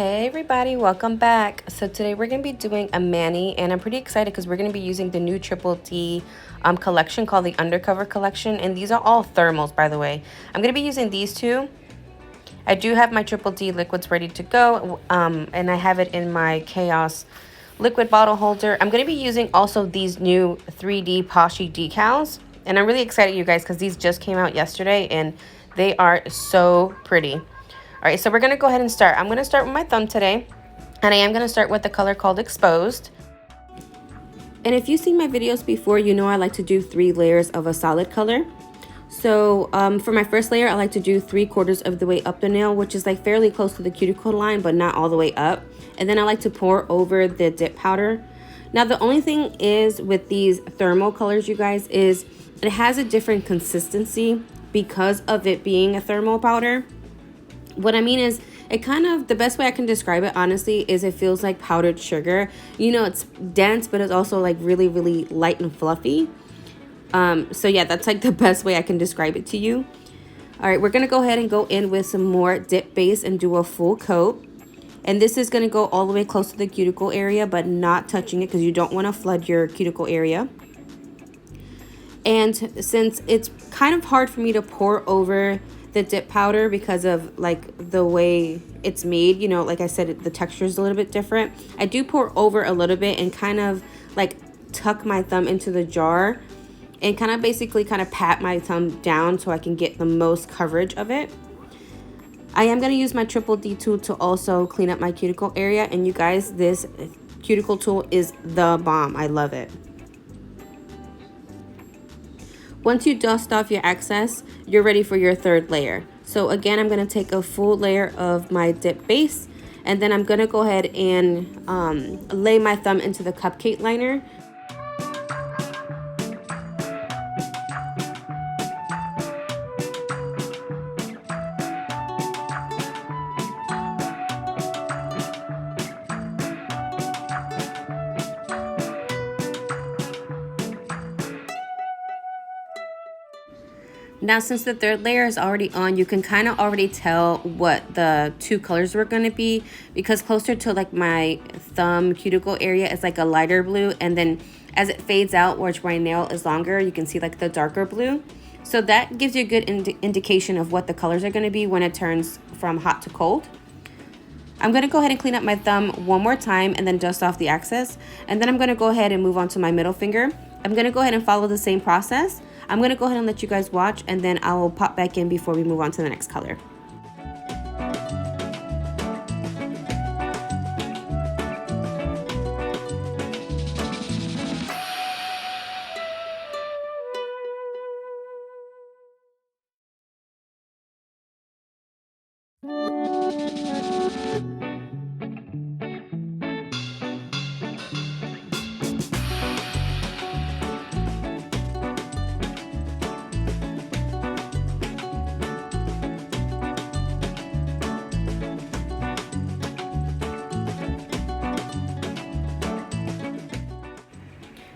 Hey everybody, welcome back. So today we're going to be doing a mani, and I'm pretty excited because we're going to be using the new Triple D collection called the Undercover Collection, and these are all thermals, by the way. I'm going to be using these two. I do have my Triple D liquids ready to go, and I have it in my Chaos liquid bottle holder. I'm going to be using also these new 3D Poshy decals, and I'm really excited, you guys, because these just came out yesterday, and they are so pretty. All right, so we're going to go ahead and start. I'm going to start with my thumb today, and I am going to start with the color called Exposed. And if you've seen my videos before, you know I like to do 3 layers of a solid color. So for my first layer, I like to do 3/4 of the way up the nail, which is like fairly close to the cuticle line, but not all the way up. And then I like to pour over the dip powder. Now, the only thing is with these thermal colors, you guys, is it has a different consistency because of it being a thermal powder. What I mean is, it kind of, the best way I can describe it, honestly, is it feels like powdered sugar. You know, it's dense, but it's also like really, really light and fluffy. So yeah, that's like the best way I can describe it to you. All right, we're going to go ahead and go in with some more dip base and do a full coat. And this is going to go all the way close to the cuticle area, but not touching it because you don't want to flood your cuticle area. And since it's kind of hard for me to pour over the dip powder because of like the way it's made, you know, like I said, the texture is a little bit different, I do pour over a little bit and kind of like tuck my thumb into the jar and kind of basically kind of pat my thumb down so I can get the most coverage of it. I am going to use my Triple D tool to also clean up my cuticle area, and you guys, this cuticle tool is the bomb. I love it. Once you dust off your excess, you're ready for your third layer. So again, I'm going to take a full layer of my dip base, and then I'm going to go ahead and lay my thumb into the cupcake liner. Now, since the third layer is already on, you can kind of already tell what the 2 colors were going to be, because closer to like my thumb cuticle area is like a lighter blue, and then as it fades out, which my nail is longer, you can see like the darker blue. So that gives you a good indication of what the colors are going to be when it turns from hot to cold. I'm going to go ahead and clean up my thumb one more time and then dust off the excess, and then I'm going to go ahead and move on to my middle finger. I'm going to go ahead and follow the same process. I'm going to go ahead and let you guys watch, and then I will pop back in before we move on to the next color.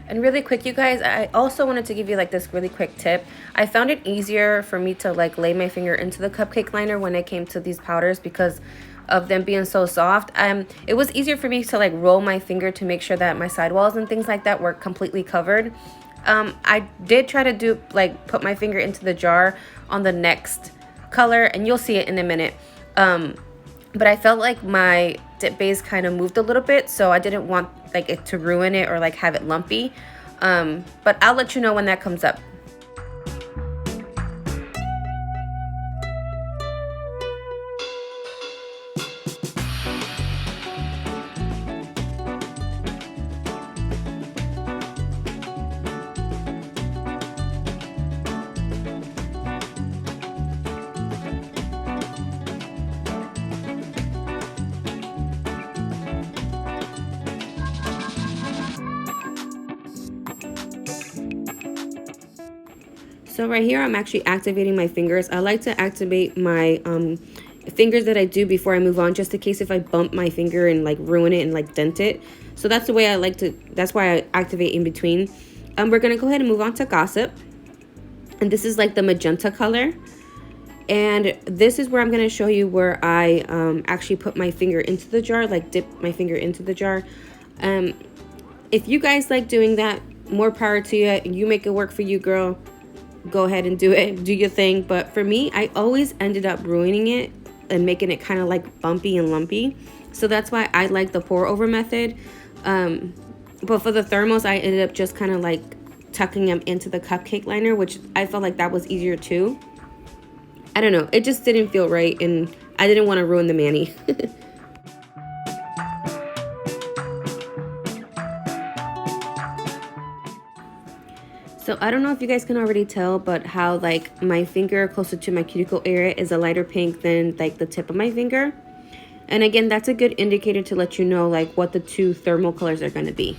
And really quick, you guys, I also wanted to give you like this really quick tip. I found it easier for me to like lay my finger into the cupcake liner when it came to these powders because of them being so soft. It was easier for me to like roll my finger to make sure that my sidewalls and things like that were completely covered. I did try to do like put my finger into the jar on the next color, and you'll see it in a minute. But I felt like my dip base kind of moved a little bit, so I didn't want like it to ruin it or like have it lumpy. But I'll let you know when that comes up. So right here, I'm actually activating my fingers. I like to activate my fingers that I do before I move on, just in case if I bump my finger and like ruin it and like dent it. So that's the way I like to, that's why I activate in between. We're gonna go ahead and move on to Gossip. And this is like the magenta color. And this is where I'm going to show you where I actually put my finger into the jar, like dip my finger into the jar. If you guys like doing that, more power to you. You make it work for you, girl. Go ahead and do it. Do your thing. But for me, I always ended up ruining it and making it kind of like bumpy and lumpy. So that's why I like the pour over method. But for the thermals, I ended up just kind of like tucking them into the cupcake liner, which I felt like that was easier too. I don't know. It just didn't feel right, and I didn't want to ruin the mani. So I don't know if you guys can already tell, but how like my finger closer to my cuticle area is a lighter pink than like the tip of my finger. And again, that's a good indicator to let you know like what the two thermal colors are going to be.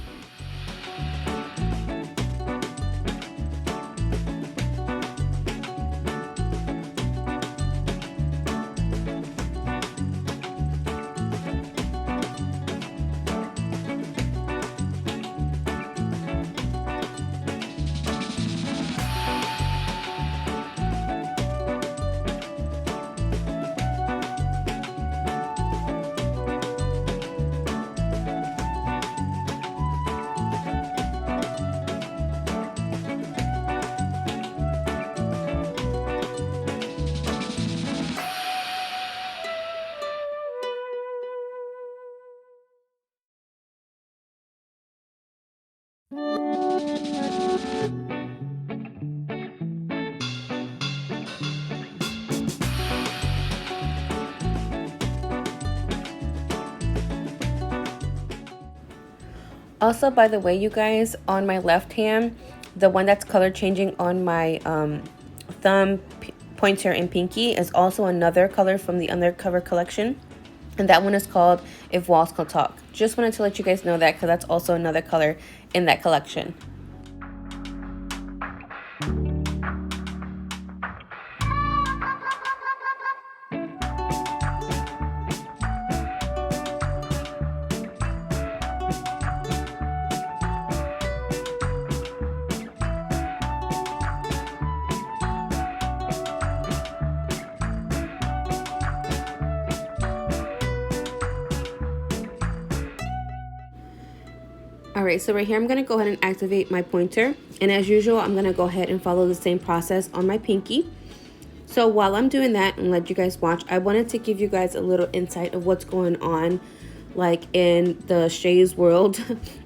Also, by the way, you guys, on my left hand, the one that's color changing on my thumb, pointer, and pinky is also another color from the Undercover collection. And that one is called If Walls Could Talk. Just wanted to let you guys know that because that's also another color in that collection. Alright, so right here I'm going to go ahead and activate my pointer. And as usual, I'm going to go ahead and follow the same process on my pinky. So while I'm doing that and let you guys watch, I wanted to give you guys a little insight of what's going on like in the Shay's world.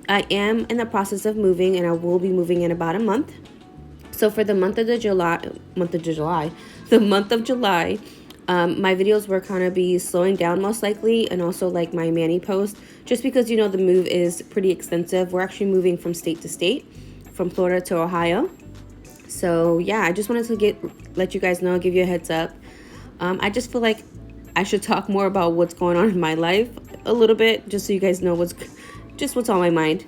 I am in the process of moving, and I will be moving in about a month. So for the month of July, my videos were kind of be slowing down most likely, and also like my mani post, just because you know the move is pretty extensive. We're actually moving from state to state, from Florida to Ohio. So yeah, I just wanted to let you guys know, give you a heads up. I just feel like I should talk more about what's going on in my life a little bit, just so you guys know what's on my mind.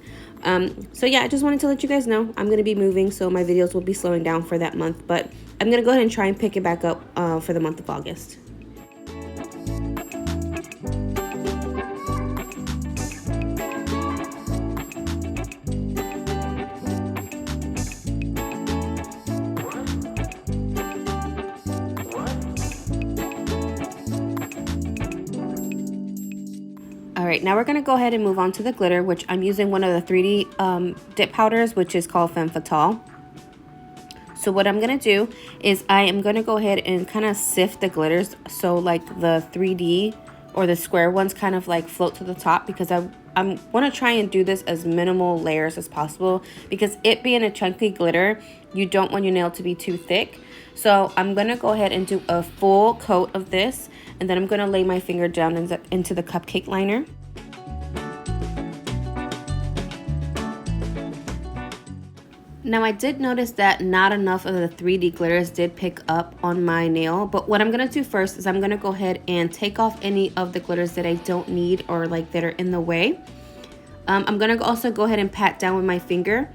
So yeah, I just wanted to let you guys know I'm going to be moving, so my videos will be slowing down for that month, but I'm going to go ahead and try and pick it back up for the month of August. Alright, now we're going to go ahead and move on to the glitter, which I'm using one of the 3D dip powders, which is called Femme Fatale. So what I'm going to do is I am going to go ahead and kind of sift the glitters, so like the 3D or the square ones kind of like float to the top, because I want to try and do this as minimal layers as possible, because it being a chunky glitter, you don't want your nail to be too thick. So I'm going to go ahead and do a full coat of this, and then I'm going to lay my finger down into the cupcake liner. Now I did notice that not enough of the 3D glitters did pick up on my nail, but what I'm going to do first is I'm going to go ahead and take off any of the glitters that I don't need or like that are in the way. I'm going to also go ahead and pat down with my finger.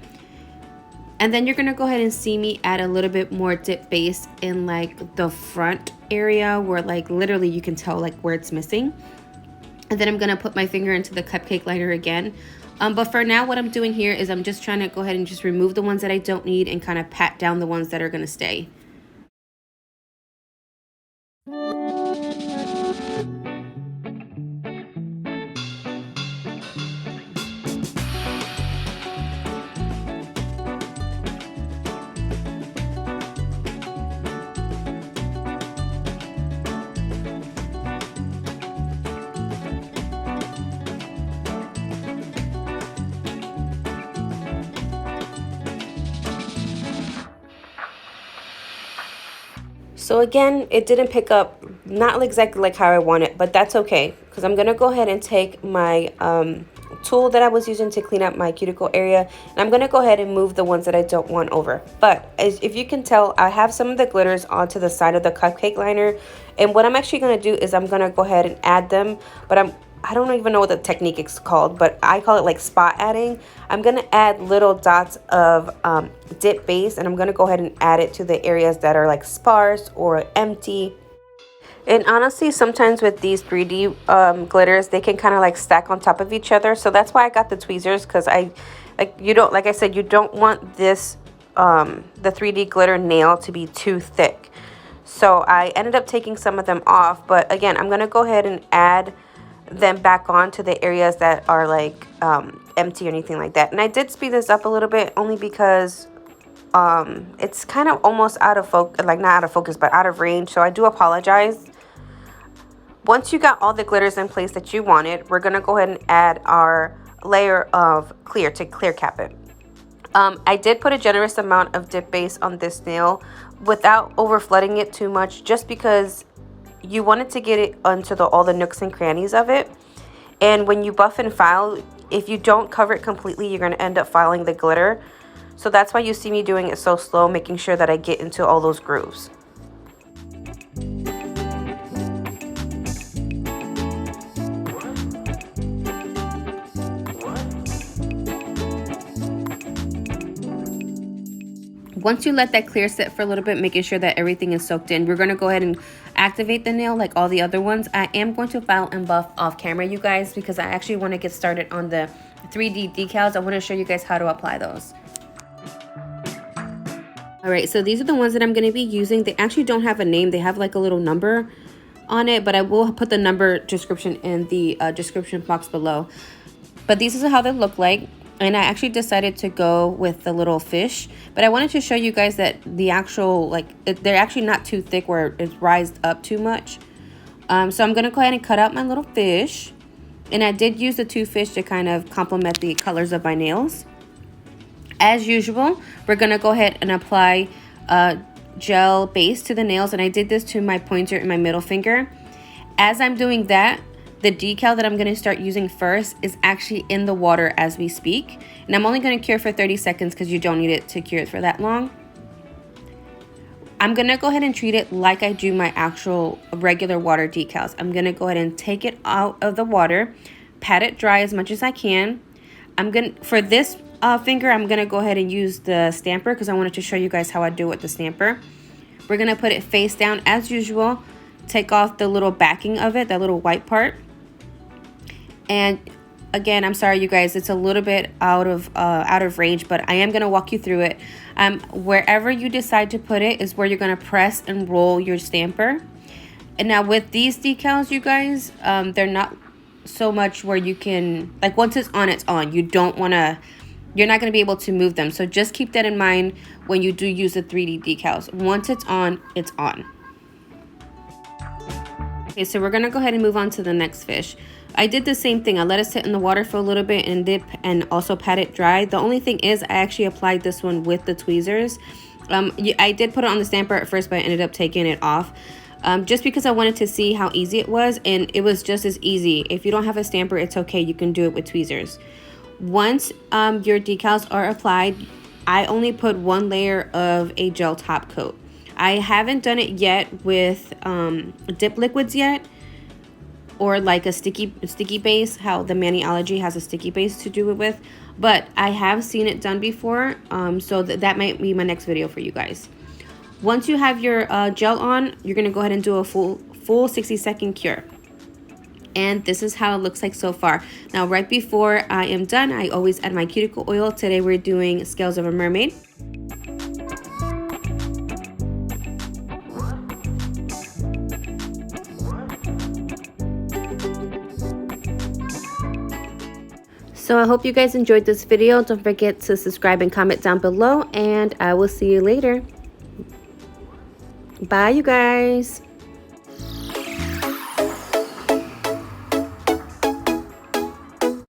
And then you're going to go ahead and see me add a little bit more dip base in like the front area where like literally you can tell like where it's missing. And then I'm going to put my finger into the cupcake liner again. But for now, what I'm doing here is I'm just trying to go ahead and just remove the ones that I don't need and kind of pat down the ones that are going to stay. So again, it didn't pick up, not exactly like how I want it, but that's okay, because I'm going to go ahead and take my tool that I was using to clean up my cuticle area, and I'm going to go ahead and move the ones that I don't want over. But as if you can tell, I have some of the glitters onto the side of the cupcake liner, and what I'm actually going to do is I'm going to go ahead and add them, but I don't even know what the technique is called, but I call it like spot adding. I'm going to add little dots of dip base, and I'm going to go ahead and add it to the areas that are like sparse or empty. And honestly, sometimes with these 3D glitters, they can kind of like stack on top of each other. So that's why I got the tweezers, because like I said, you don't want this the 3D glitter nail to be too thick. So I ended up taking some of them off, but again, I'm gonna go ahead and add them back on to the areas that are like empty or anything like that. And I did speed this up a little bit, only because it's kind of almost out of focus, like not out of focus, but out of range. So I do apologize. Once you got all the glitters in place that you wanted, we're gonna go ahead and add our layer of clear to clear cap it. I did put a generous amount of dip base on this nail without over flooding it too much, just because you wanted to get it onto all the nooks and crannies of it. And when you buff and file, if you don't cover it completely, you're gonna end up filing the glitter. So that's why you see me doing it so slow, making sure that I get into all those grooves. Once you let that clear sit for a little bit, making sure that everything is soaked in, we're going to go ahead and activate the nail like all the other ones. I am going to file and buff off camera, you guys, because I actually want to get started on the 3D decals. I want to show you guys how to apply those. All right, so these are the ones that I'm going to be using. They actually don't have a name. They have like a little number on it, but I will put the number description in the description box below. But these is how they look like. And I actually decided to go with the little fish, but I wanted to show you guys that the actual, they're actually not too thick where it's rised up too much. So I'm gonna go ahead and cut out my little fish. And I did use the two fish to kind of complement the colors of my nails. As usual, we're gonna go ahead and apply gel base to the nails. And I did this to my pointer and my middle finger. As I'm doing that, the decal that I'm going to start using first is actually in the water as we speak. And I'm only going to cure for 30 seconds because you don't need it to cure it for that long. I'm going to go ahead and treat it like I do my actual regular water decals. I'm going to go ahead and take it out of the water, pat it dry as much as I can. For this finger, I'm going to go ahead and use the stamper because I wanted to show you guys how I do it with the stamper. We're going to put it face down as usual. Take off the little backing of it, that little white part. And again, I'm sorry you guys, it's a little bit out of range, but I am going to walk you through it. Wherever you decide to put it is where you're going to press and roll your stamper. And now with these decals, you guys, they're not so much where you can, like, once it's on. You're not going to be able to move them. So just keep that in mind when you do use the 3D decals. Once it's on, it's on. Okay, so we're going to go ahead and move on to the next fish. I did the same thing. I let it sit in the water for a little bit and dip and also pat it dry. The only thing is I actually applied this one with the tweezers. I did put it on the stamper at first, but I ended up taking it off just because I wanted to see how easy it was, and it was just as easy. If you don't have a stamper, it's okay. You can do it with tweezers. Once your decals are applied, I only put one layer of a gel top coat. I haven't done it yet with dip liquids yet, or like a sticky base, how the Maniology has a sticky base to do it with, but I have seen it done before, so that might be my next video for you guys. Once you have your gel on, you're gonna go ahead and do a full 60-second cure. And this is how it looks like so far. Now, right before I am done, I always add my cuticle oil. Today we're doing Scales of a Mermaid. So I hope you guys enjoyed this video. Don't forget to subscribe and comment down below, and I will see you later. Bye, you guys.